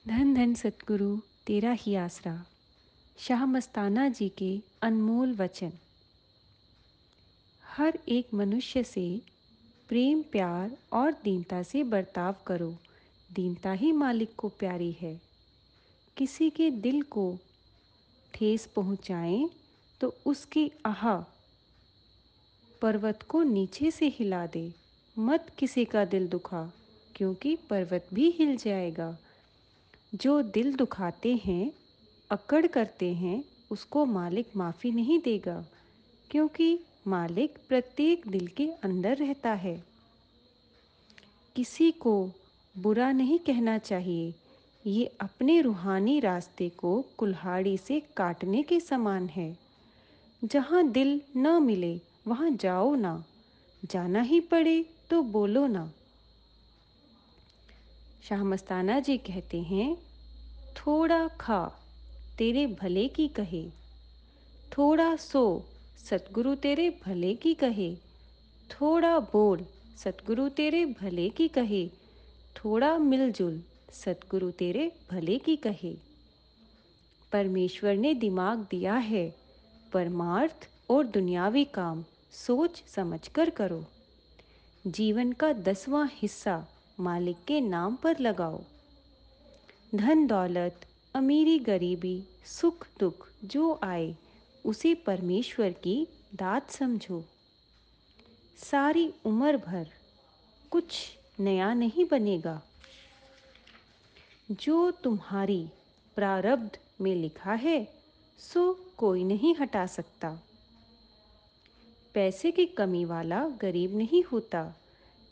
धन धन सतगुरु तेरा ही आसरा। शाह मस्ताना जी के अनमोल वचन। हर एक मनुष्य से प्रेम प्यार और दीनता से बर्ताव करो। दीनता ही मालिक को प्यारी है। किसी के दिल को ठेस पहुँचाएं तो उसकी आह पर्वत को नीचे से हिला दे। मत किसी का दिल दुखा, क्योंकि पर्वत भी हिल जाएगा। जो दिल दुखाते हैं, अकड़ करते हैं, उसको मालिक माफ़ी नहीं देगा, क्योंकि मालिक प्रत्येक दिल के अंदर रहता है। किसी को बुरा नहीं कहना चाहिए। ये अपने रूहानी रास्ते को कुल्हाड़ी से काटने के समान है। जहाँ दिल न मिले वहाँ जाओ ना, जाना ही पड़े तो बोलो ना। शाह मस्ताना जी कहते हैं, थोड़ा खा तेरे भले की कहे, थोड़ा सो सतगुरु तेरे भले की कहे, थोड़ा बोल सतगुरु तेरे भले की कहे, थोड़ा मिलजुल सतगुरु तेरे भले की कहे। परमेश्वर ने दिमाग दिया है, परमार्थ और दुनियावी काम सोच समझकर करो। जीवन का 10वां हिस्सा मालिक के नाम पर लगाओ। धन दौलत, अमीरी गरीबी, सुख दुख जो आए उसे परमेश्वर की दात समझो। सारी उम्र भर कुछ नया नहीं बनेगा। जो तुम्हारी प्रारब्ध में लिखा है सो कोई नहीं हटा सकता। पैसे की कमी वाला गरीब नहीं होता,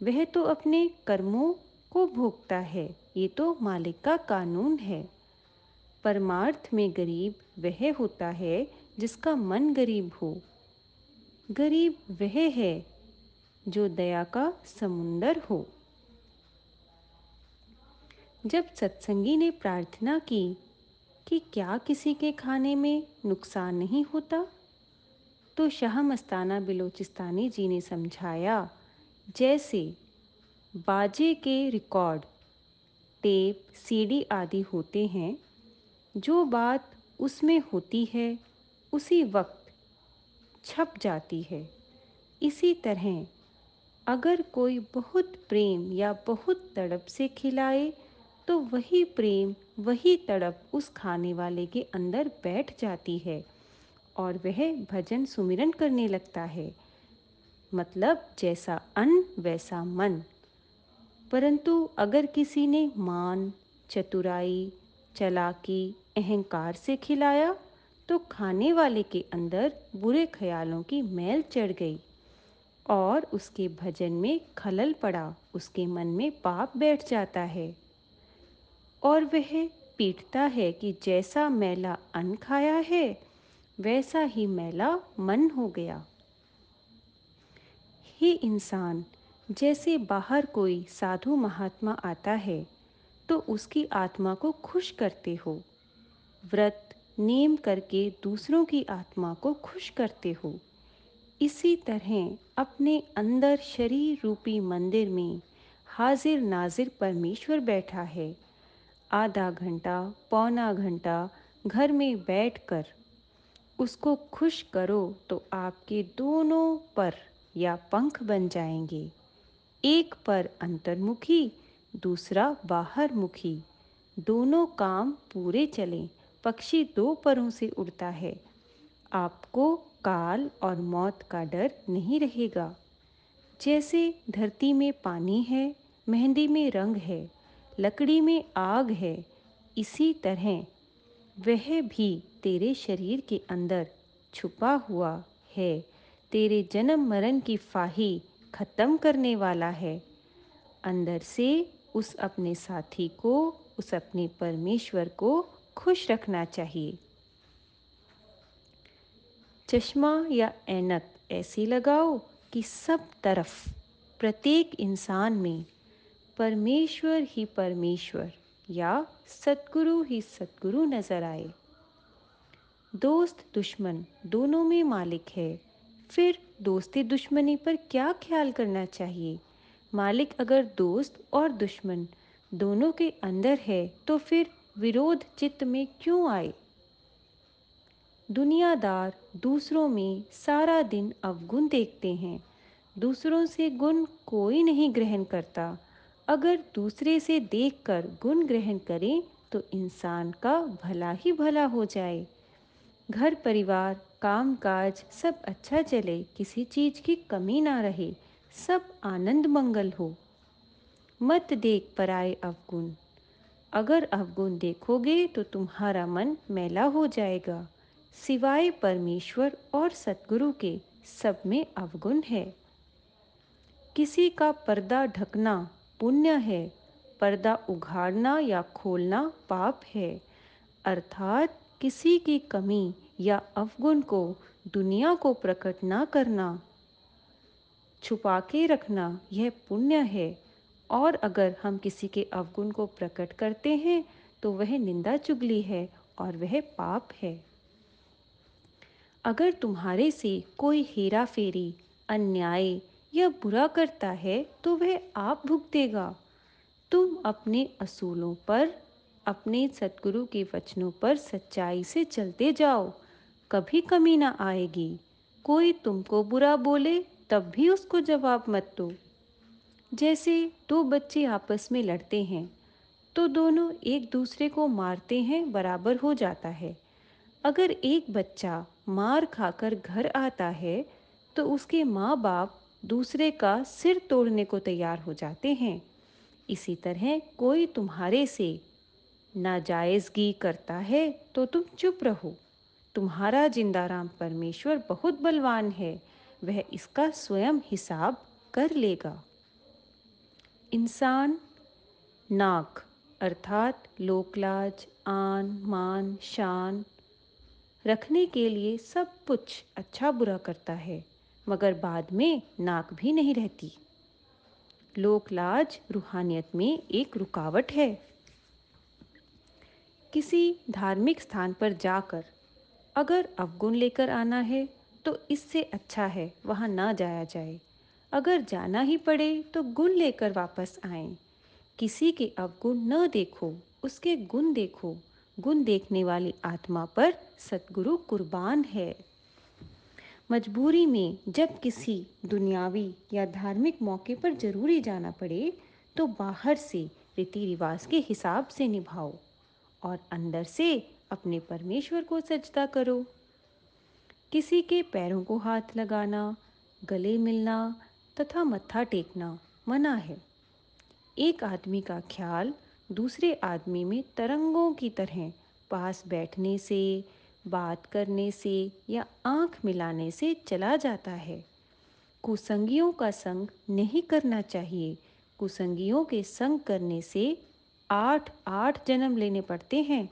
वह तो अपने कर्मों को भोगता है। ये तो मालिक का कानून है। परमार्थ में गरीब वह होता है जिसका मन गरीब हो। गरीब वह है जो दया का समुंदर हो। जब सत्संगी ने प्रार्थना की कि क्या किसी के खाने में नुकसान नहीं होता, तो शाह मस्ताना बिलोचिस्तानी जी ने समझाया, जैसे बाजे के रिकॉर्ड, टेप, सीडी आदि होते हैं, जो बात उसमें होती है उसी वक्त छप जाती है। इसी तरह अगर कोई बहुत प्रेम या बहुत तड़प से खिलाए तो वही प्रेम वही तड़प उस खाने वाले के अंदर बैठ जाती है और वह भजन सुमिरन करने लगता है। मतलब जैसा अन्न वैसा मन। परंतु अगर किसी ने मान, चतुराई, चालाकी, अहंकार से खिलाया तो खाने वाले के अंदर बुरे ख्यालों की मैल चढ़ गई और उसके भजन में खलल पड़ा। उसके मन में पाप बैठ जाता है और वह पीटता है कि जैसा मैला अन्न खाया है वैसा ही मैला मन हो गया। हे इंसान, जैसे बाहर कोई साधु महात्मा आता है तो उसकी आत्मा को खुश करते हो, व्रत नेम करके दूसरों की आत्मा को खुश करते हो, इसी तरह अपने अंदर शरीर रूपी मंदिर में हाजिर नाजिर परमेश्वर बैठा है। आधा घंटा, पौना घंटा घर में बैठकर उसको खुश करो तो आपके दोनों पर या पंख बन जाएंगे। एक पर अंतर्मुखी, दूसरा बाहरमुखी। दोनों काम पूरे चलें। पक्षी दो परों से उड़ता है। आपको काल और मौत का डर नहीं रहेगा। जैसे धरती में पानी है, मेहंदी में रंग है, लकड़ी में आग है, इसी तरह वह भी तेरे शरीर के अंदर छुपा हुआ है। तेरे जन्म मरण की फाही खत्म करने वाला है। अंदर से उस अपने साथी को, उस अपने परमेश्वर को खुश रखना चाहिए। चश्मा या ऐनक ऐसी लगाओ कि सब तरफ, प्रत्येक इंसान में परमेश्वर ही परमेश्वर या सतगुरु ही सतगुरु नजर आए। दोस्त दुश्मन दोनों में मालिक है। फिर दोस्ती दुश्मनी पर क्या ख्याल करना चाहिए। मालिक अगर दोस्त और दुश्मन दोनों के अंदर है तो फिर विरोध चित्त में क्यों आए? दुनियादार दूसरों में सारा दिन अवगुण देखते हैं। दूसरों से गुण कोई नहीं ग्रहण करता। अगर दूसरे से देखकर गुण ग्रहण करें तो इंसान का भला ही भला हो जाए। घर परिवार काम काज सब अच्छा चले, किसी चीज की कमी ना रहे, सब आनंद मंगल हो। मत देख पराए अवगुण। अगर अवगुण देखोगे तो तुम्हारा मन मैला हो जाएगा। सिवाय परमेश्वर और सतगुरु के सब में अवगुण है। किसी का पर्दा ढकना पुण्य है, पर्दा उघाड़ना या खोलना पाप है। अर्थात किसी की कमी या अवगुण को दुनिया को प्रकट ना करना, छुपा के रखना, यह पुण्य है। और अगर हम किसी के अवगुण को प्रकट करते हैं तो वह निंदा चुगली है और वह पाप है। अगर तुम्हारे से कोई हेरा फेरी, अन्याय या बुरा करता है तो वह आप भुगतेगा। तुम अपने असूलों पर, अपने सतगुरु के वचनों पर सच्चाई से चलते जाओ, कभी कमी ना आएगी। कोई तुमको बुरा बोले तब भी उसको जवाब मत दो। जैसे दो बच्चे आपस में लड़ते हैं तो दोनों एक दूसरे को मारते हैं बराबर हो जाता है। अगर एक बच्चा मार खाकर घर आता है तो उसके माँ बाप दूसरे का सिर तोड़ने को तैयार हो जाते हैं। इसी तरह कोई तुम्हारे से नाजायज़गी करता है तो तुम चुप रहो। तुम्हारा जिंदाराम परमेश्वर बहुत बलवान है, वह इसका स्वयं हिसाब कर लेगा। इंसान नाक अर्थात लोकलाज, आन मान शान रखने के लिए सब कुछ अच्छा बुरा करता है, मगर बाद में नाक भी नहीं रहती। लोकलाज रूहानियत में एक रुकावट है। किसी धार्मिक स्थान पर जाकर अगर अवगुण लेकर आना है तो इससे अच्छा है वहाँ ना जाया जाए। अगर जाना ही पड़े तो गुण लेकर वापस आएं। किसी के अवगुण न देखो, उसके गुण देखो। गुण देखने वाली आत्मा पर सतगुरु कुर्बान है। मजबूरी में जब किसी दुनियावी या धार्मिक मौके पर जरूरी जाना पड़े तो बाहर से रीति रिवाज के हिसाब से निभाओ और अंदर से अपने परमेश्वर को सजदा करो। किसी के पैरों को हाथ लगाना, गले मिलना तथा मत्था टेकना मना है। एक आदमी का ख्याल दूसरे आदमी में तरंगों की तरह पास बैठने से, बात करने से या आंख मिलाने से चला जाता है। कुसंगियों का संग नहीं करना चाहिए। कुसंगियों के संग करने से 8-8 जन्म लेने पड़ते हैं,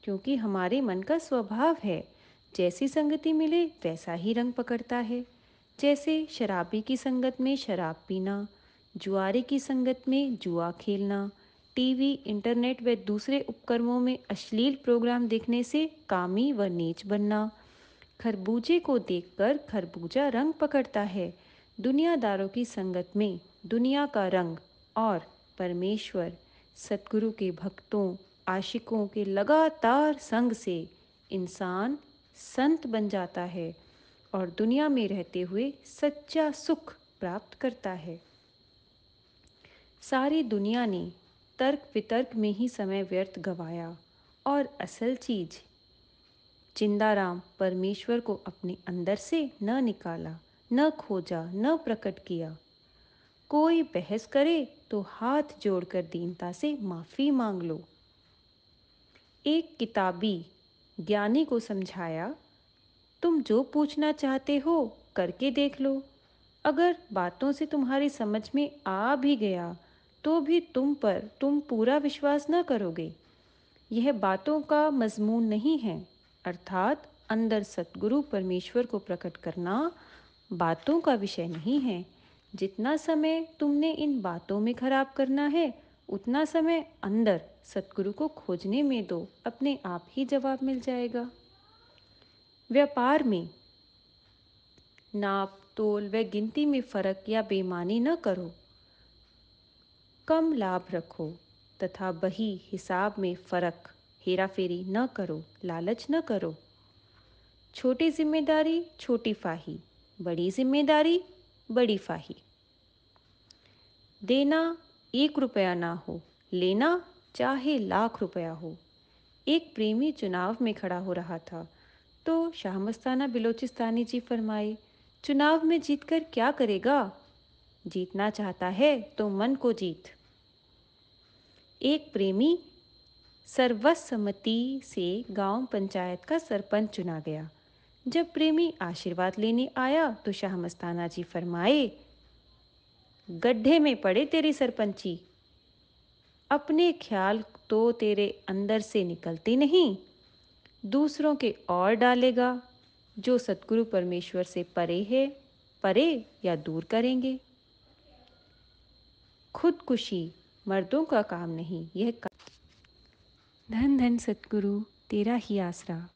क्योंकि हमारे मन का स्वभाव है जैसी संगति मिले वैसा ही रंग पकड़ता है। जैसे शराबी की संगत में शराब पीना, जुआरी की संगत में जुआ खेलना, टीवी, इंटरनेट व दूसरे उपकरणों में अश्लील प्रोग्राम देखने से कामी व नीच बनना। खरबूजे को देखकर खरबूजा रंग पकड़ता है। दुनियादारों की संगत में दुनिया का रंग और परमेश्वर सतगुरु के भक्तों आशिकों के लगातार संग से इंसान संत बन जाता है और दुनिया में रहते हुए सच्चा सुख प्राप्त करता है। सारी दुनिया ने तर्क वितर्क में ही समय व्यर्थ गवाया और असल चीज जिंदाराम परमेश्वर को अपने अंदर से न निकाला, न खोजा, न प्रकट किया। कोई बहस करे तो हाथ जोड़कर दीनता से माफी मांग लो। एक किताबी ज्ञानी को समझाया, तुम जो पूछना चाहते हो करके देख लो। अगर बातों से तुम्हारी समझ में आ भी गया तो भी तुम पूरा विश्वास न करोगे। यह बातों का मजमून नहीं है। अर्थात अंदर सतगुरु परमेश्वर को प्रकट करना बातों का विषय नहीं है। जितना समय तुमने इन बातों में खराब करना है उतना समय अंदर सतगुरु को खोजने में दो, अपने आप ही जवाब मिल जाएगा। व्यापार में नाप तोल व गिनती में फर्क या बेईमानी न करो। कम लाभ रखो, तथा बही हिसाब में फर्क, हेराफेरी न करो, लालच न करो। छोटी जिम्मेदारी छोटी फाही, बड़ी जिम्मेदारी बड़ी फाही। देना 1 रुपया ना हो, लेना चाहे लाख रुपया हो। एक प्रेमी चुनाव में खड़ा हो रहा था, तो शाहमस्ताना बिलोचिस्तानी जी फरमाए, चुनाव में जीतकर क्या करेगा? जीतना चाहता है तो मन को जीत। एक प्रेमी सर्वसम्मति से गांव पंचायत का सरपंच चुना गया। जब प्रेमी आशीर्वाद लेने आया तो शाहमस्ताना जी फरमाए, गड्ढे में पड़े तेरी सरपंची, अपने ख्याल तो तेरे अंदर से निकलते नहीं, दूसरों के और डालेगा, जो सतगुरु परमेश्वर से परे है, परे या दूर करेंगे। खुदकुशी मर्दों का काम नहीं, यह धन धन सतगुरु तेरा ही आसरा।